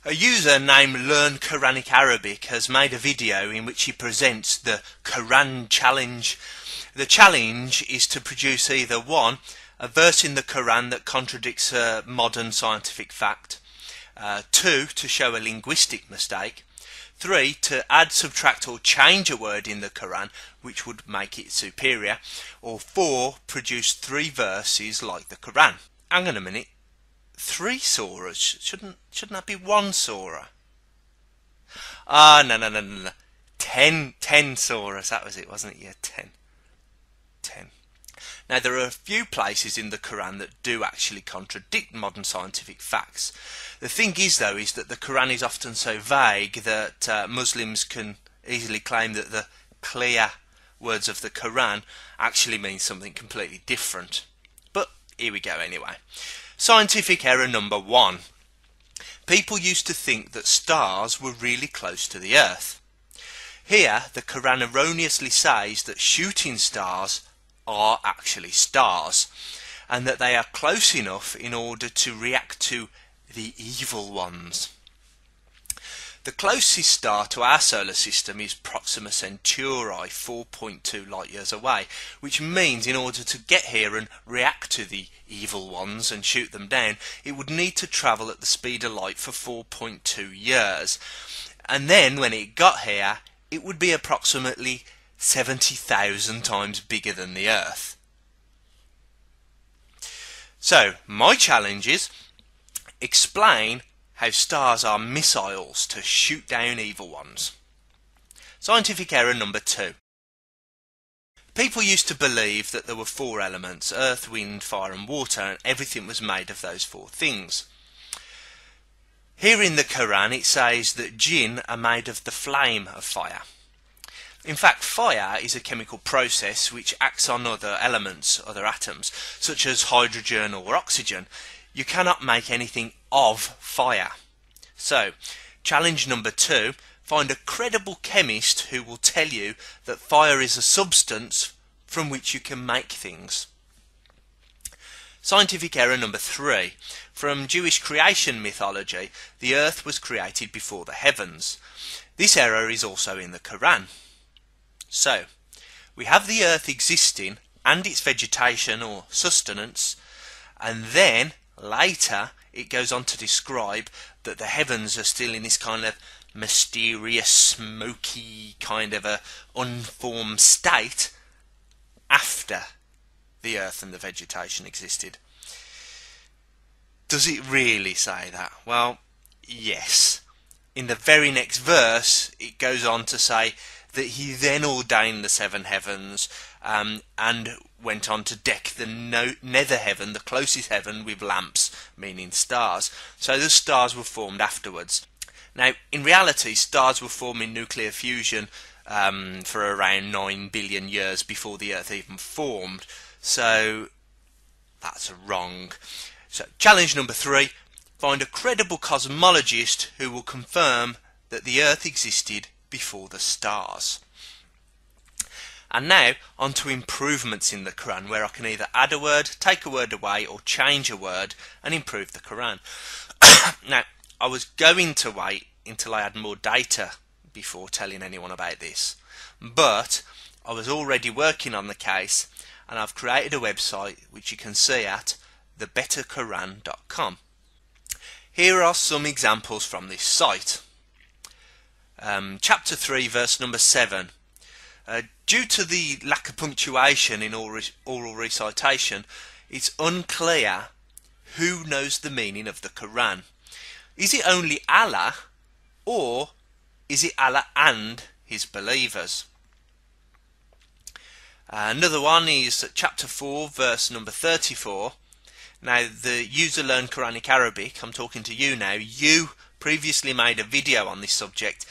A user named Learn Quranic Arabic has made a video in which he presents the Quran challenge. The challenge is to produce either 1. A verse in the Quran that contradicts a modern scientific fact, 2. To show a linguistic mistake, 3. To add, subtract or change a word in the Quran which would make it superior, or 4. Produce 3 verses like the Quran. Hang on a minute. 3 surahs? Shouldn't that be 1 surah? No. 10 surahs, that was it, wasn't it? Yeah, 10. Now there are a few places in the Quran that do actually contradict modern scientific facts. The thing is though, is that the Quran is often so vague that Muslims can easily claim that the clear words of the Quran actually mean something completely different. But here we go anyway. Scientific error number 1. People used to think that stars were really close to the Earth. Here, the Quran erroneously says that shooting stars are actually stars, and that they are close enough in order to react to the evil ones. The closest star to our solar system is Proxima Centauri, 4.2 light years away, which means in order to get here and react to the evil ones and shoot them down, it would need to travel at the speed of light for 4.2 years. And then when it got here, it would be approximately 70,000 times bigger than the Earth. So, my challenge is, explain how stars are missiles to shoot down evil ones. Scientific error number 2. People used to believe that there were 4 elements: earth, wind, fire and water, and everything was made of those 4 things. Here in the Quran it says that jinn are made of the flame of fire. In fact, fire is a chemical process which acts on other elements, other atoms, such as hydrogen or oxygen. You cannot make anything of fire. So, challenge number 2, find a credible chemist who will tell you that fire is a substance from which you can make things. Scientific error number 3. From Jewish creation mythology, the earth was created before the heavens. This error is also in the Quran. So, we have the earth existing and its vegetation or sustenance, and then later it goes on to describe that the heavens are still in this kind of mysterious, smoky, kind of a unformed state after the earth and the vegetation existed. Does it really say that? Well, yes. In the very next verse it goes on to say that he then ordained the 7 heavens and went on to deck the nether heaven, the closest heaven, with lamps, meaning stars. So the stars were formed afterwards. Now, in reality, stars were formed in nuclear fusion for around 9 billion years before the Earth even formed. So that's wrong. So challenge number 3, find a credible cosmologist who will confirm that the Earth existed before the stars. And now on to improvements in the Quran, where I can either add a word, take a word away, or change a word and improve the Quran. Now, I was going to wait until I had more data before telling anyone about this, but I was already working on the case, and I've created a website which you can see at thebetterquran.com. Here are some examples from this site. Chapter 3, verse number 7. Due to the lack of punctuation in oral recitation, it's unclear who knows the meaning of the Quran. Is it only Allah, or is it Allah and his believers? Another one is chapter 4, verse number 34. Now, the user Learn Quranic Arabic, I'm talking to you now. You previously made a video on this subject,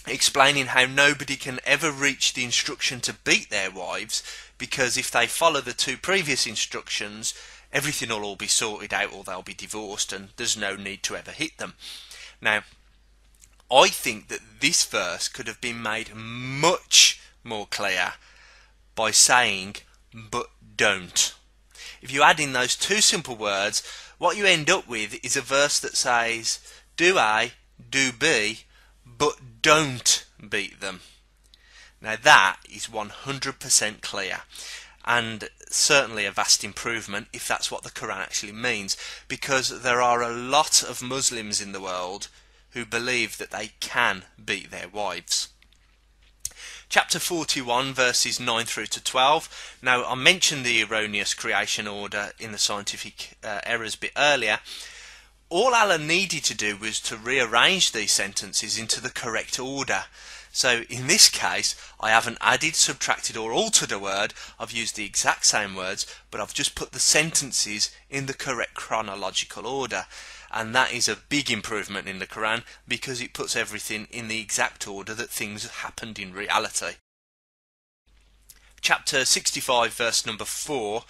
explaining how nobody can ever reach the instruction to beat their wives, because if they follow the 2 previous instructions, everything will all be sorted out, or they'll be divorced and there's no need to ever hit them. Now, I think that this verse could have been made much more clear by saying, but don't. If you add in those 2 simple words, what you end up with is a verse that says, do A, do B, but don't beat them. Now that is 100% clear, and certainly a vast improvement if that's what the Quran actually means, because there are a lot of Muslims in the world who believe that they can beat their wives. Chapter 41 verses 9 through to 12. Now, I mentioned the erroneous creation order in the scientific errors bit earlier. All Allah needed to do was to rearrange these sentences into the correct order. So in this case, I haven't added, subtracted or altered a word. I've used the exact same words, but I've just put the sentences in the correct chronological order. And that is a big improvement in the Quran, because it puts everything in the exact order that things happened in reality. Chapter 65 verse number 4,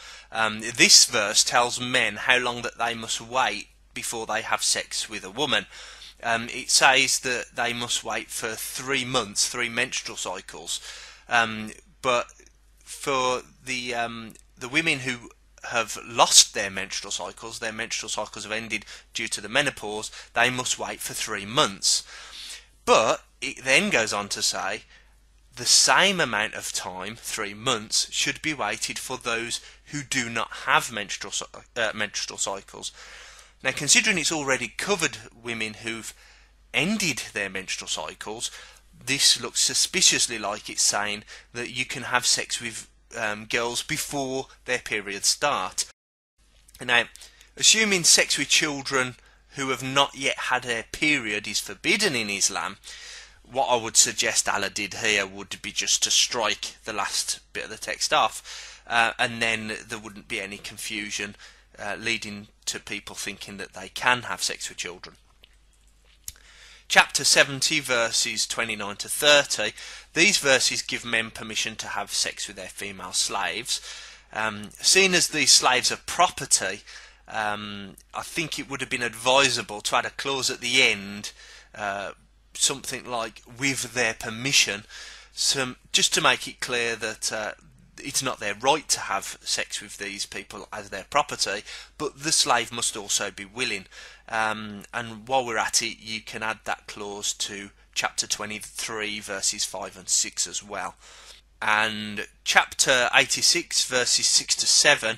this verse tells men how long that they must wait before they have sex with a woman. It says that they must wait for 3 months, 3 menstrual cycles, but for the women who have lost their menstrual cycles have ended due to the menopause, they must wait for 3 months. But it then goes on to say the same amount of time, 3 months, should be waited for those who do not have menstrual cycles. Now, considering it's already covered women who've ended their menstrual cycles, this looks suspiciously like it's saying that you can have sex with girls before their periods start. Now, assuming sex with children who have not yet had their period is forbidden in Islam, what I would suggest Allah did here would be just to strike the last bit of the text off, and then there wouldn't be any confusion leading to people thinking that they can have sex with children. Chapter 70 verses 29 to 30, these verses give men permission to have sex with their female slaves. Seeing as these slaves are property, I think it would have been advisable to add a clause at the end, something like with their permission, just to make it clear that it's not their right to have sex with these people as their property, but the slave must also be willing. And while we're at it, you can add that clause to chapter 23 verses 5 and 6 as well. And chapter 86 verses 6 to 7,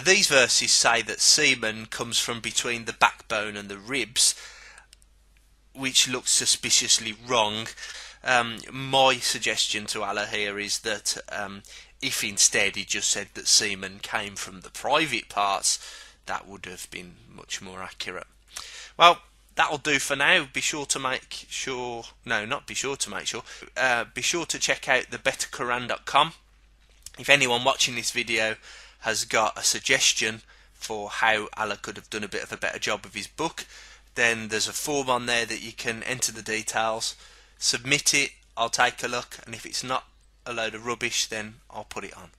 these verses say that semen comes from between the backbone and the ribs, which looks suspiciously wrong. My suggestion to Allah here is that if instead he just said that semen came from the private parts, that would have been much more accurate. Well, that'll do for now. Be sure to check out thebetterquran.com. If anyone watching this video has got a suggestion for how Allah could have done a bit of a better job of his book, then there's a form on there that you can enter the details, submit it, I'll take a look, and if it's not a load of rubbish, then I'll put it on.